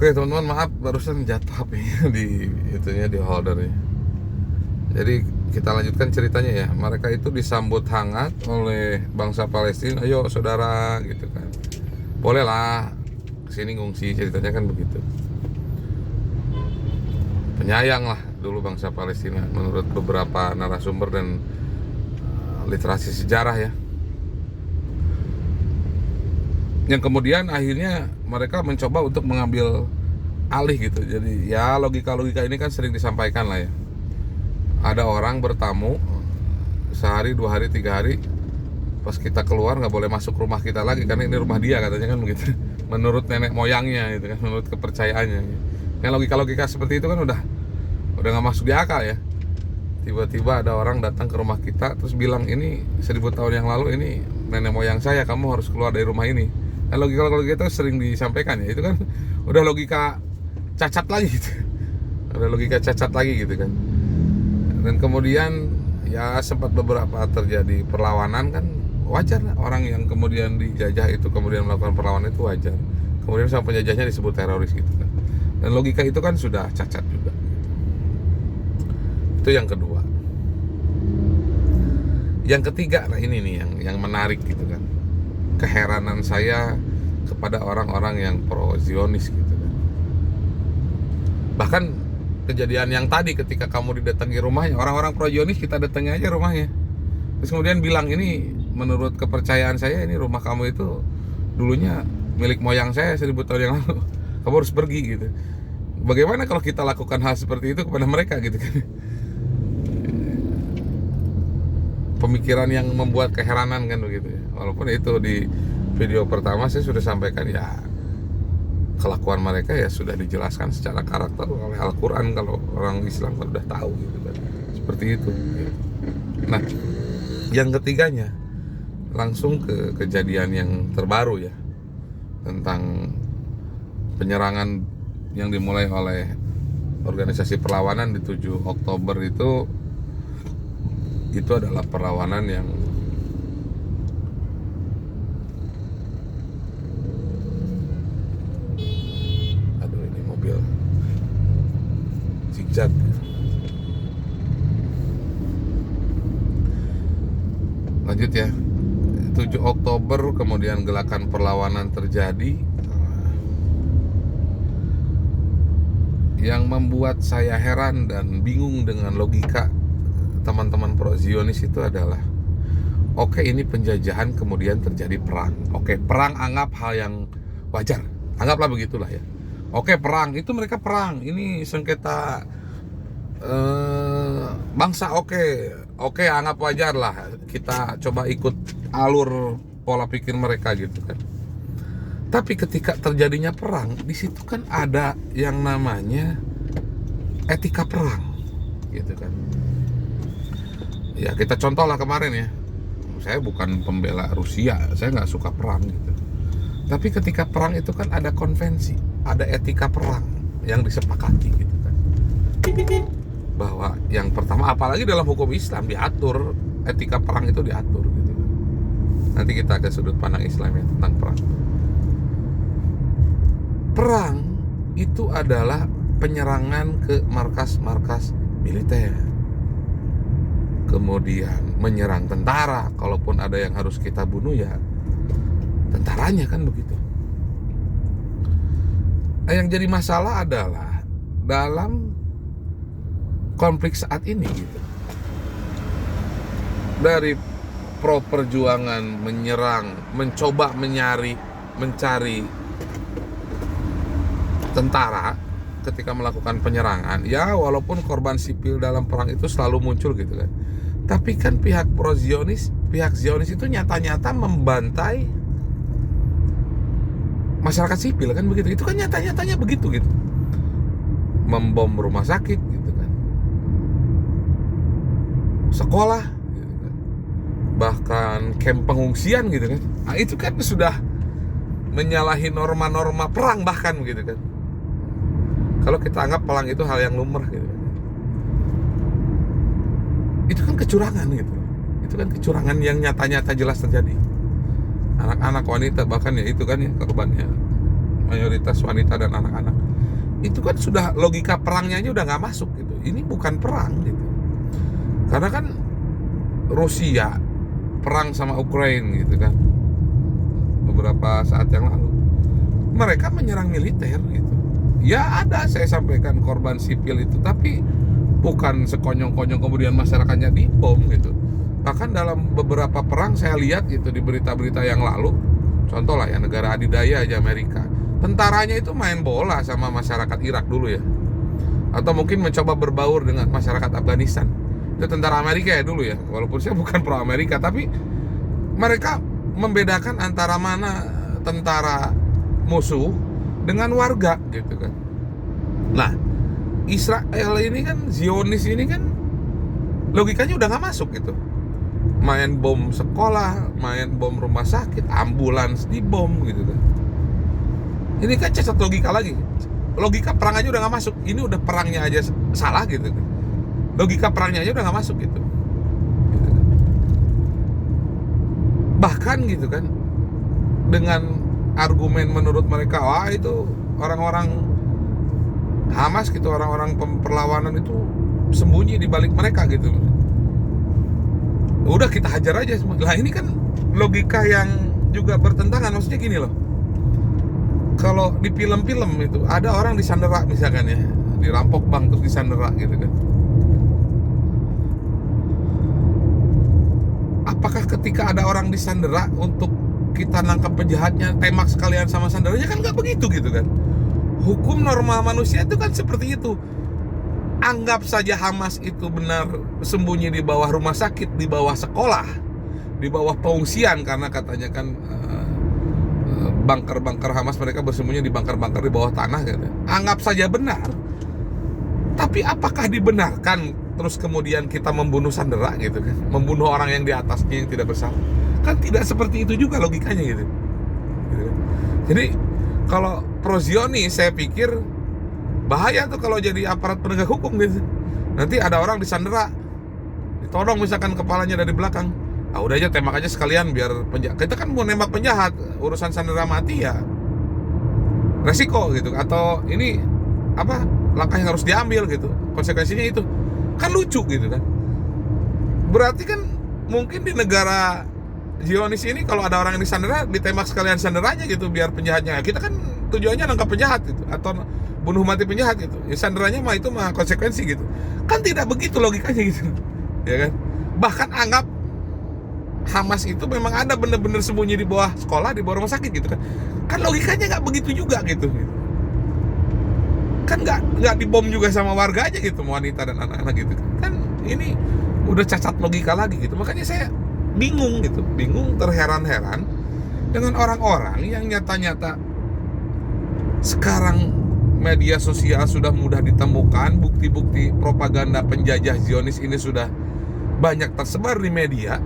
Oke teman-teman, maaf barusan jatuh HP-nya di holdernya. Jadi kita lanjutkan ceritanya ya. Mereka itu disambut hangat oleh bangsa Palestina. Ayo saudara gitu kan. Bolehlah kesini ngungsi, ceritanya kan begitu. Penyayang lah dulu bangsa Palestina menurut beberapa narasumber dan literasi sejarah ya. Yang kemudian akhirnya mereka mencoba untuk mengambil alih gitu. Jadi ya logika-logika ini kan sering disampaikan lah ya. Ada orang bertamu sehari, 2 hari, 3 hari, pas kita keluar nggak boleh masuk rumah kita lagi karena ini rumah dia, katanya kan begitu. Menurut nenek moyangnya gitu kan, menurut kepercayaannya. Yang logika-logika seperti itu kan udah nggak masuk di akal ya. Tiba-tiba ada orang datang ke rumah kita terus bilang, ini 1000 tahun yang lalu ini nenek moyang saya, kamu harus keluar dari rumah ini. Nah, logika-logika itu sering disampaikan ya. Itu kan udah logika cacat lagi gitu. Udah logika cacat lagi gitu kan. Dan kemudian ya sempat beberapa terjadi perlawanan kan, wajar lah. Orang yang kemudian dijajah itu kemudian melakukan perlawanan itu wajar. Kemudian sama penjajahnya disebut teroris gitu kan. Dan logika itu kan sudah cacat juga. Itu yang kedua. Yang ketiga, nah ini nih yang menarik gitu kan. Keheranan saya kepada orang-orang yang pro Zionis gitu kan. Bahkan kejadian yang tadi ketika kamu didatangi rumahnya, orang-orang pro Zionis kita datangi aja rumahnya. Terus kemudian bilang, ini menurut kepercayaan saya ini rumah kamu itu dulunya milik moyang saya 1000 tahun yang lalu. Kamu harus pergi gitu. Bagaimana kalau kita lakukan hal seperti itu kepada mereka gitu kan? Pemikiran yang membuat keheranan kan begitu ya. Walaupun itu di video pertama saya sudah sampaikan ya, kelakuan mereka ya sudah dijelaskan secara karakter oleh Al-Quran. Kalau orang Islam kan udah tahu gitu kan, seperti itu ya. Nah, yang ketiganya langsung ke kejadian yang terbaru ya, tentang penyerangan yang dimulai oleh organisasi perlawanan di 7 Oktober itu adalah perlawanan yang ini mobil zigzag. Lanjut ya. 7 Oktober kemudian gerakan perlawanan terjadi. Yang membuat saya heran dan bingung dengan logika teman-teman pro Zionis itu adalah, oke, ini penjajahan kemudian terjadi perang. Oke, perang anggap hal yang wajar, anggaplah begitulah ya. Oke, perang itu mereka perang, ini sengketa bangsa. Oke, anggap wajar lah, kita coba ikut alur pola pikir mereka gitu kan. Tapi ketika terjadinya perang, di situ kan ada yang namanya etika perang gitu kan. Ya kita contoh lah kemarin ya, saya bukan pembela Rusia, saya nggak suka perang gitu. Tapi ketika perang itu kan ada konvensi, ada etika perang yang disepakati gitu kan. Bahwa yang pertama, apalagi dalam hukum Islam diatur, etika perang itu diatur gitu. Nanti kita ke sudut pandang Islam ya tentang perang. Perang itu adalah penyerangan ke markas-markas militer. Kemudian menyerang tentara, kalaupun ada yang harus kita bunuh ya tentaranya kan begitu. Yang jadi masalah adalah dalam konflik saat ini gitu, dari pro perjuangan menyerang, mencoba mencari tentara ketika melakukan penyerangan, ya walaupun korban sipil dalam perang itu selalu muncul gitu kan. Tapi kan pihak pro Zionis, pihak Zionis itu nyata-nyata membantai masyarakat sipil kan begitu. Itu kan nyata-nyatanya begitu gitu. Membom rumah sakit gitu kan, sekolah gitu kan, bahkan camp pengungsian gitu kan. Nah, itu kan sudah menyalahi norma-norma perang bahkan gitu kan. Kalau kita anggap perang itu hal yang lumrah gitu kan. Itu kan kecurangan gitu. Itu kan kecurangan yang nyata-nyata jelas terjadi. Anak-anak, wanita bahkan ya itu kan ya korbannya mayoritas wanita dan anak-anak. Itu kan sudah logika perangnya aja udah nggak masuk gitu. Ini bukan perang gitu. Karena kan Rusia perang sama Ukraina gitu kan beberapa saat yang lalu, mereka menyerang militer gitu. Ya ada, saya sampaikan, korban sipil itu, tapi bukan sekonyong-konyong kemudian masyarakatnya dibom gitu. Bahkan dalam beberapa perang saya lihat gitu di berita-berita yang lalu, contoh lah ya, negara adidaya aja Amerika, tentaranya itu main bola sama masyarakat Irak dulu ya, atau mungkin mencoba berbaur dengan masyarakat Afghanistan. Itu tentara Amerika ya dulu ya, walaupun saya bukan pro Amerika, tapi mereka membedakan antara mana tentara musuh dengan warga gitu kan. Nah, Israel ini kan, Zionis ini kan logikanya udah nggak masuk gitu. Main bom sekolah, main bom rumah sakit, ambulans dibom gitu kan. Ini kan cacat logika lagi. Logika perang aja udah nggak masuk. Ini udah perangnya aja salah gitu kan. Logika perangnya aja udah nggak masuk gitu. Bahkan gitu kan, dengan argumen menurut mereka, wah itu orang-orang Hamas gitu, orang-orang perlawanan itu sembunyi di balik mereka gitu. Udah kita hajar aja semua. Lah ini kan logika yang juga bertentangan. Maksudnya gini loh, kalau di film-film itu ada orang disandera misalkan ya, dirampok bank terus disandera gitu kan. Apakah ketika ada orang disandera untuk kita nangkap penjahatnya, tembak sekalian sama sanderanya? Kan nggak begitu gitu kan. Hukum normal manusia itu kan seperti itu. Anggap saja Hamas itu benar sembunyi di bawah rumah sakit, di bawah sekolah, di bawah pengungsian, karena katanya kan bunker-bunker Hamas, mereka bersembunyi di bunker-bunker di bawah tanah gitu. Anggap saja benar. Tapi apakah dibenarkan terus kemudian kita membunuh sandera gitu kan, membunuh orang yang di atasnya yang tidak bersalah? Kan tidak seperti itu juga logikanya gitu. Jadi kalau pro Zionis, saya pikir bahaya tuh kalau jadi aparat penegak hukum gitu. Nanti ada orang disandera, ditodong misalkan kepalanya dari belakang, udah aja tembak aja sekalian biar penjahat. Kita kan mau nembak penjahat, urusan sandera mati ya resiko gitu. Atau ini apa, langkah yang harus diambil gitu, konsekuensinya itu kan lucu gitu kan. Berarti kan mungkin di negara Zionis ini kalau ada orang yang disandera, ditembak sekalian sanderanya gitu biar penjahatnya. Kita kan tujuannya nangkap penjahat gitu, atau bunuh mati penjahat gitu. Ya sanderanya mah itu mah konsekuensi gitu. Kan tidak begitu logikanya gitu. Ya kan? Bahkan anggap Hamas itu memang ada bener-bener sembunyi di bawah sekolah, di bawah rumah sakit gitu kan. Kan logikanya nggak begitu juga gitu. Kan nggak dibom juga sama warga aja gitu, wanita dan anak-anak gitu kan. Ini udah cacat logika lagi gitu. Makanya saya bingung gitu, terheran-heran dengan orang-orang yang nyata-nyata sekarang media sosial sudah mudah ditemukan, bukti-bukti propaganda penjajah Zionis ini sudah banyak tersebar di media,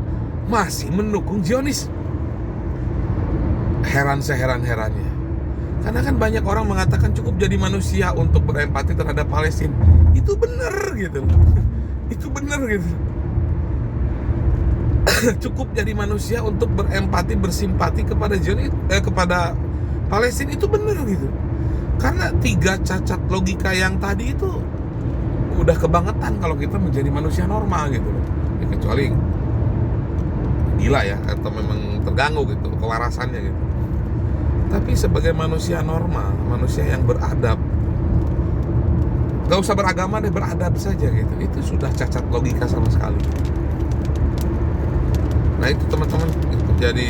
masih mendukung Zionis. Heran seheran-herannya. Karena kan banyak orang mengatakan cukup jadi manusia untuk berempati terhadap Palestina. Itu benar gitu. Itu benar gitu. Cukup jadi manusia untuk berempati, bersimpati kepada Zionis, kepada Palestina, itu benar gitu. Karena 3 cacat logika yang tadi itu udah kebangetan kalau kita menjadi manusia normal gitu. Ya, kecuali gila ya, atau memang terganggu gitu kewarasannya gitu. Tapi sebagai manusia normal, manusia yang beradab, gak usah beragama deh, beradab saja gitu, itu sudah cacat logika sama sekali. Nah itu teman-teman, itu jadi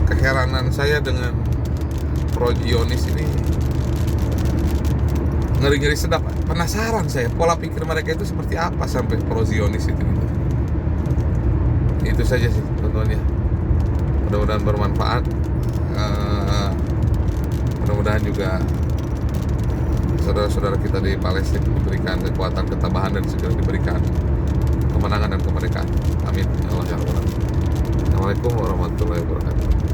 keheranan saya dengan pro Zionis ini. Ngeri-ngeri sedap, penasaran saya pola pikir mereka itu seperti apa sampai pro Zionis itu gitu. Itu saja sih teman-teman ya. Mudah-mudahan bermanfaat. Mudah-mudahan juga saudara-saudara kita di Palestina diberikan kekuatan, ketabahan, dan segera diberikan kemenangan dan kemerdekaan. Amin ya Allah ya Rabbal Alamin. Assalamualaikum warahmatullahi wabarakatuh.